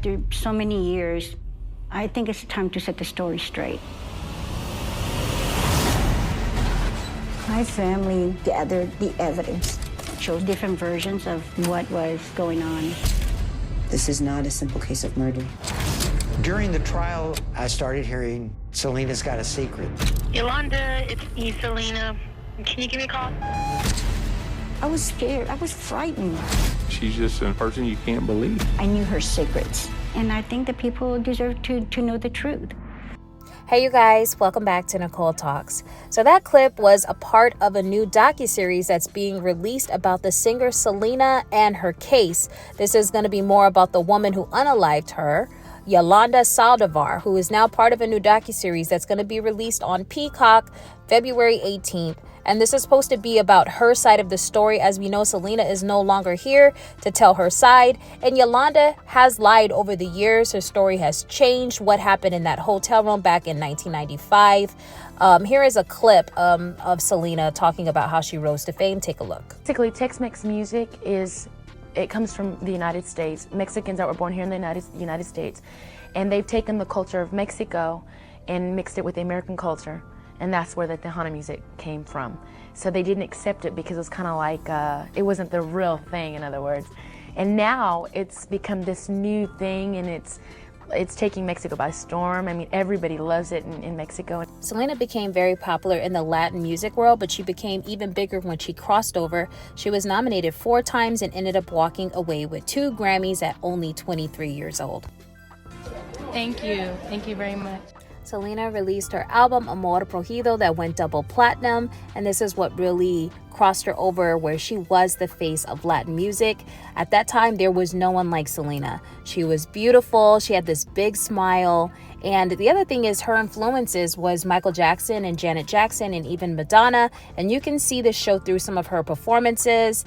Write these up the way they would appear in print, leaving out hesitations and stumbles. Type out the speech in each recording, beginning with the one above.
after so many years, I think it's time to set the story straight. My family gathered the evidence, showed different versions of what was going on. This is not a simple case of murder. During the trial, I started hearing Selena's got a secret. Yolanda, it's me, Selena. Can you give me a call? I was scared. I was frightened. She's just a person you can't believe. I knew her secrets, and I think that people deserve to know the truth. Hey you guys, welcome back to Nicole Talks. So that clip was a part of a new docuseries that's being released about the singer Selena and her case. This is going to be more about the woman who unalived her, Yolanda Saldivar, who is now part of a new docuseries that's going to be released on Peacock February 18th. And this is supposed to be about her side of the story. As we know, Selena is no longer here to tell her side. And Yolanda has lied over the years. Her story has changed. What happened in that hotel room back in 1995. Here is a clip of Selena talking about how she rose to fame. Take a look. Basically, Tex-Mex music it comes from the United States. Mexicans that were born here in the United States. And they've taken the culture of Mexico and mixed it with the American culture. And that's where the Tejano music came from. So they didn't accept it because it was kind of like, it wasn't the real thing, in other words. And now it's become this new thing, and it's taking Mexico by storm. I mean, everybody loves it in Mexico. Selena became very popular in the Latin music world, but she became even bigger when she crossed over. She was nominated 4 times and ended up walking away with 2 Grammys at only 23 years old. Thank you. Thank you very much. Selena released her album Amor Prohibido that went double platinum, and this is what really crossed her over, where she was the face of Latin music. At that time, there was no one like Selena. She was beautiful, she had this big smile, and the other thing is her influences was Michael Jackson and Janet Jackson and even Madonna, and you can see this show through some of her performances.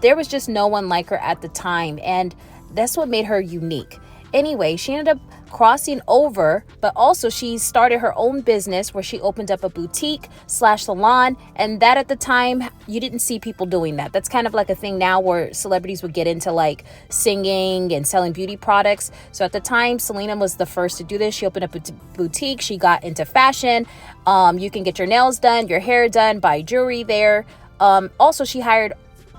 There was just no one like her at the time, and that's what made her unique. Anyway, she ended up crossing over, but also she started her own business where she opened up a boutique/salon. And that at the time, you didn't see people doing that. That's kind of like a thing now where celebrities would get into like singing and selling beauty products. So at the time, Selena was the first to do this. She opened up a boutique. She got into fashion. You can get your nails done, your hair done, buy jewelry there. Also, she hired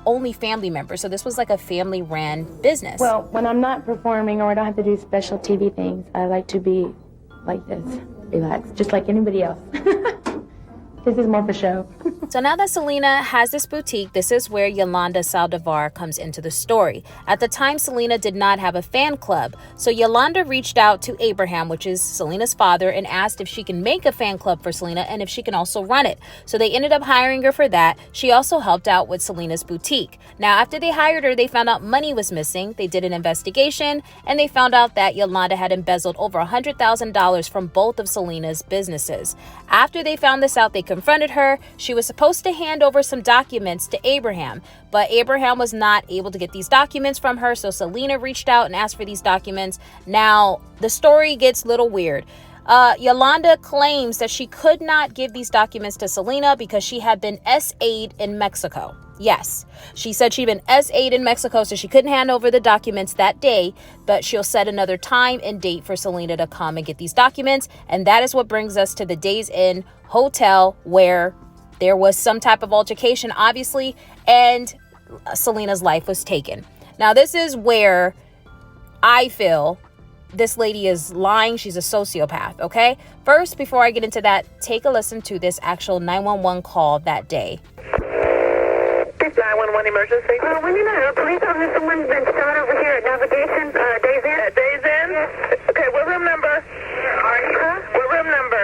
only family members. So this was like a family ran business. Well, when I'm not performing or I don't have to do special TV things, I like to be like this, relaxed, just like anybody else. This is more for show. So now that Selena has this boutique, this is where Yolanda Saldivar comes into the story. At the time, Selena did not have a fan club. So Yolanda reached out to Abraham, which is Selena's father, and asked if she can make a fan club for Selena and if she can also run it. So they ended up hiring her for that. She also helped out with Selena's boutique. Now, after they hired her, they found out money was missing. They did an investigation and they found out that Yolanda had embezzled over $100,000 from both of Selena's businesses. After they found this out, they confronted her. She was supposed to hand over some documents to Abraham, but Abraham was not able to get these documents from her, so Selena reached out and asked for these documents. Now, the story gets a little weird. Yolanda claims that she could not give these documents to Selena because she had been SA'd in Mexico. Yes, she said she'd been SA'd in Mexico, so she couldn't hand over the documents that day, but she'll set another time and date for Selena to come and get these documents. And that is what brings us to the Days Inn hotel, where there was some type of altercation, obviously, and Selena's life was taken. Now, this is where I feel this lady is lying. She's a sociopath, okay? First, before I get into that, take a listen to this actual 911 call that day. 911 emergency. We need a police officer. Someone's been shot over here at Navigation, Days Inn. At Days Inn? Yes. Okay, what room number? Huh? What room number?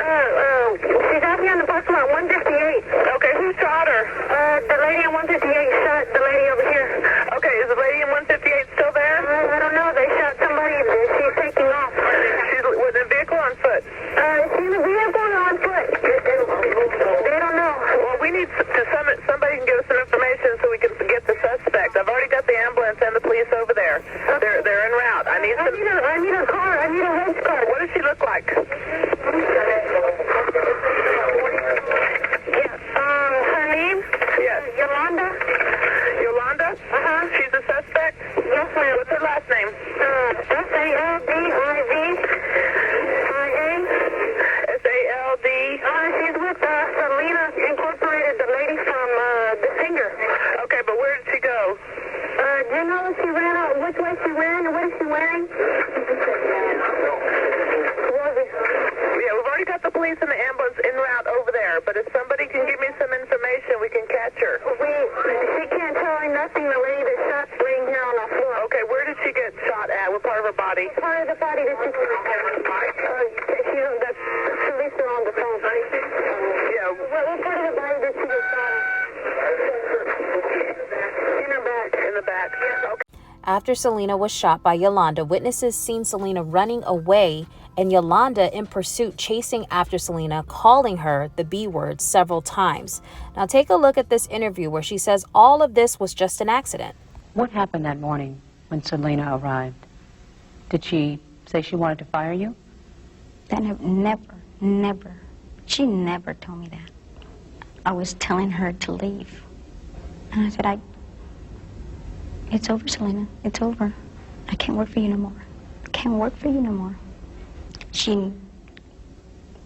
She's out here on the parking lot, 158. Okay, who shot her? The lady in 158 shot the lady over here. Okay, is the lady in 158 still there? I don't know. They shot somebody. She's taking off. She's with a vehicle on foot? She's in a vehicle or on foot? They don't know. Well, we need somebody can give us some information so we can get the suspect. I've already got the ambulance and the police over there. They're en route. I need a car. I need a red car. What does she look like? Her name? Yes. Yolanda. Yolanda? Uh-huh. She's a suspect? Yes, ma'am. What's her last name? S-A-L-D-I-V-A-R. Yolanda, what is she wearing? Yeah, we've already got the police and the ambulance en route over there, but if somebody can give me some information, we can catch her. She can't tell me nothing. The lady that shot's laying here on the floor. Okay, where did she get shot at? What part of her body? Part of the body that she that's Teresa on the phone. Yeah. What part of the body did she get shot at? In her back. In the back. Okay. After Selena was shot by Yolanda, witnesses seen Selena running away and Yolanda in pursuit chasing after Selena, calling her the B word several times. Now take a look at this interview where she says all of this was just an accident. What happened that morning when Selena arrived? Did she say she wanted to fire you? Never. She never told me that. I was telling her to leave. And I said, it's over, Selena. It's over. I can't work for you no more. I can't work for you no more. She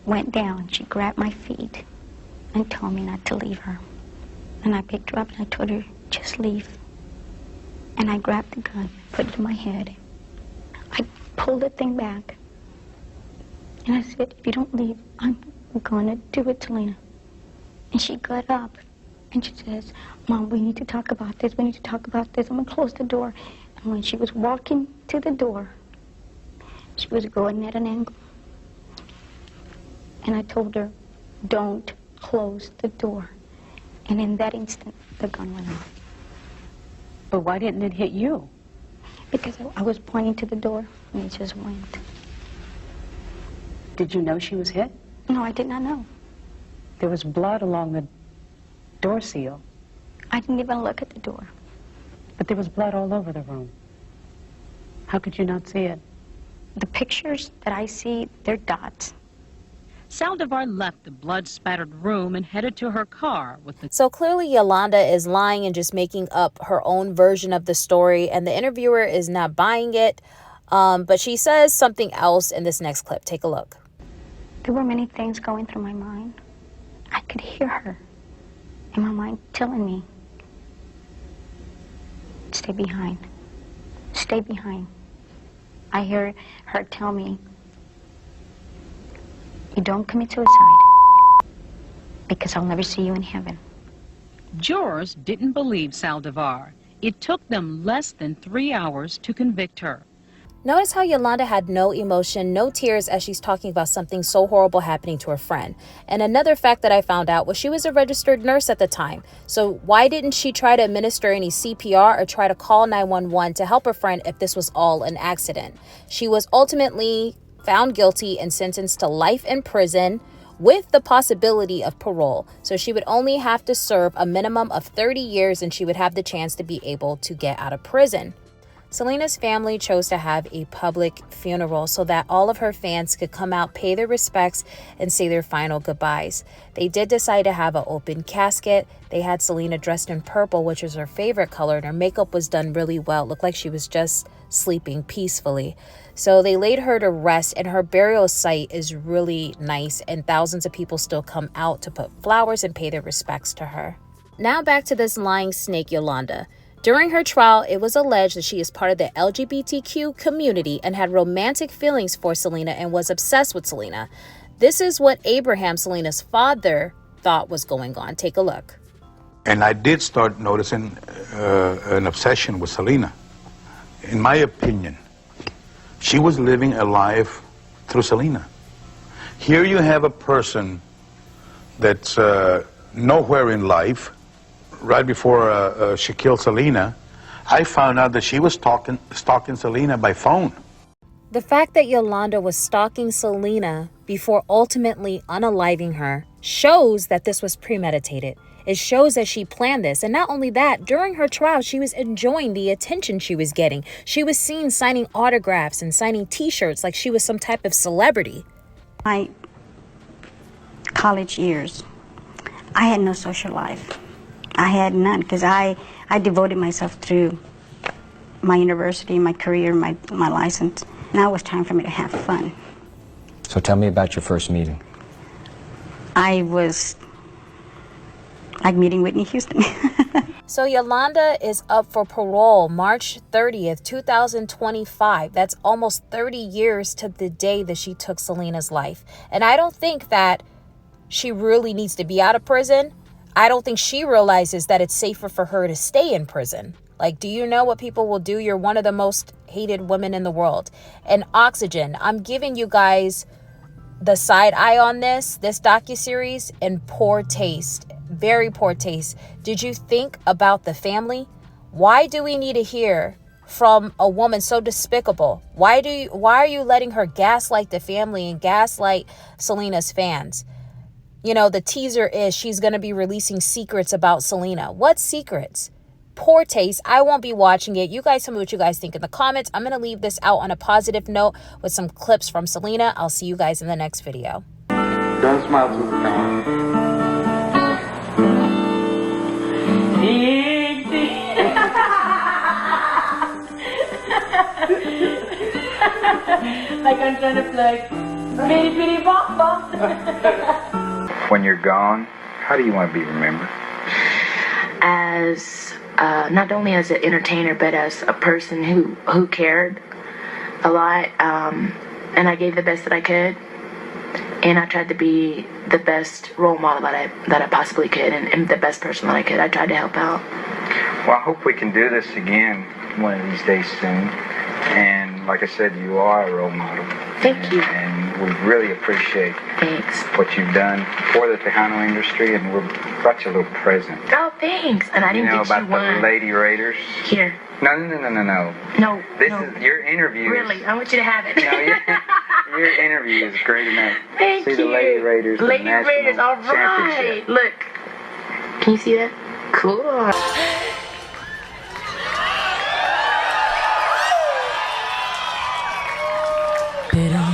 went down. She grabbed my feet and told me not to leave her. And I picked her up and I told her, just leave. And I grabbed the gun, put it in my head. I pulled the thing back. And I said, if you don't leave, I'm going to do it, Selena. And she got up and she says, Mom, we need to talk about this. We need to talk about this. I'm going to close the door. And when she was walking to the door, she was going at an angle. And I told her, don't close the door. And in that instant, the gun went off. But why didn't it hit you? Because I was pointing to the door, and it just went. Did you know she was hit? No, I did not know. There was blood along the door seal. I didn't even look at the door. But there was blood all over the room. How could you not see it? The pictures that I see, they're dots. Saldivar left the blood-spattered room and headed to her car with the... So clearly Yolanda is lying and just making up her own version of the story, and the interviewer is not buying it. But she says something else in this next clip. Take a look. There were many things going through my mind. I could hear her in my mind telling me, stay behind. Stay behind. I hear her tell me, you don't commit suicide because I'll never see you in heaven. Jurors didn't believe Saldivar. It took them less than 3 hours to convict her. Notice how Yolanda had no emotion, no tears as she's talking about something so horrible happening to her friend. And another fact that I found out was she was a registered nurse at the time. So why didn't she try to administer any CPR or try to call 911 to help her friend if this was all an accident? She was ultimately found guilty and sentenced to life in prison with the possibility of parole. So she would only have to serve a minimum of 30 years and she would have the chance to be able to get out of prison. Selena's family chose to have a public funeral so that all of her fans could come out, pay their respects, and say their final goodbyes. They did decide to have an open casket. They had Selena dressed in purple, which was her favorite color, and her makeup was done really well. It looked like she was just sleeping peacefully. So they laid her to rest, and her burial site is really nice, and thousands of people still come out to put flowers and pay their respects to her. Now back to this lying snake, Yolanda. During her trial, it was alleged that she is part of the LGBTQ community and had romantic feelings for Selena and was obsessed with Selena. This is what Abraham, Selena's father, thought was going on. Take a look. And I did start noticing an obsession with Selena. In my opinion, she was living a life through Selena. Here you have a person that's nowhere in life. Right before she killed Selena, I found out that she was stalking Selena by phone. The fact that Yolanda was stalking Selena before ultimately unaliving her shows that this was premeditated. It shows that she planned this. And not only that, during her trial, she was enjoying the attention she was getting. She was seen signing autographs and signing t-shirts like she was some type of celebrity. My college years, I had no social life. I had none because I devoted myself through my university, my career, my license. Now it was time for me to have fun. So tell me about your first meeting. I was like meeting Whitney Houston. So Yolanda is up for parole March 30th, 2025. That's almost 30 years to the day that she took Selena's life. And I don't think that she really needs to be out of prison. I don't think she realizes that it's safer for her to stay in prison. Like, do you know what people will do? You're one of the most hated women in the world. And Oxygen, I'm giving you guys the side eye on this docuseries, and poor taste. Very poor taste. Did you think about the family? Why do we need to hear from a woman so despicable? Why are you letting her gaslight the family and gaslight Selena's fans? You know, the teaser is she's going to be releasing secrets about Selena. What secrets? Poor taste. I won't be watching it. You guys tell me what you guys think in the comments. I'm going to leave this out on a positive note with some clips from Selena. I'll see you guys in the next video. Don't smile to the camera. Like I'm trying to play bitty bitty bop bop. When you're gone, how do you want to be remembered? As not only as an entertainer, but as a person who cared a lot, and I gave the best that I could, and I tried to be the best role model that I possibly could, and the best person that I could. I tried to help out. Well, I hope we can do this again one of these days soon. And like I said, you are a role model. Thank you. And we really appreciate Thanks. what you've done for the Tejano industry, and we brought you a little present. Oh, thanks. And I didn't get about you the one. Lady Raiders. Here. No. No. This is your interview. Really, I want you to have it. No, your interview is great enough. Thank see you. The Lady Raiders. Lady the National Raiders, all right. Championship. Look. Can you see that? Cool. Pero